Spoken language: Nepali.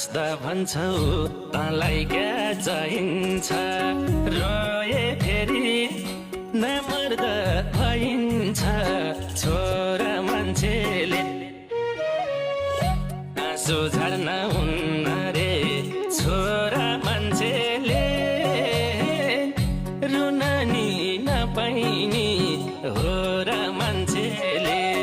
हाँस्दा भन्छौ तँलाई क्या चाहिन्छ रोए फेरि नमर्दा भइन्छ छोरा मान्छेले आँसु झर्न हुन्न रे छोरा मान्छेले रुन नि नपाइने हो र मान्छेले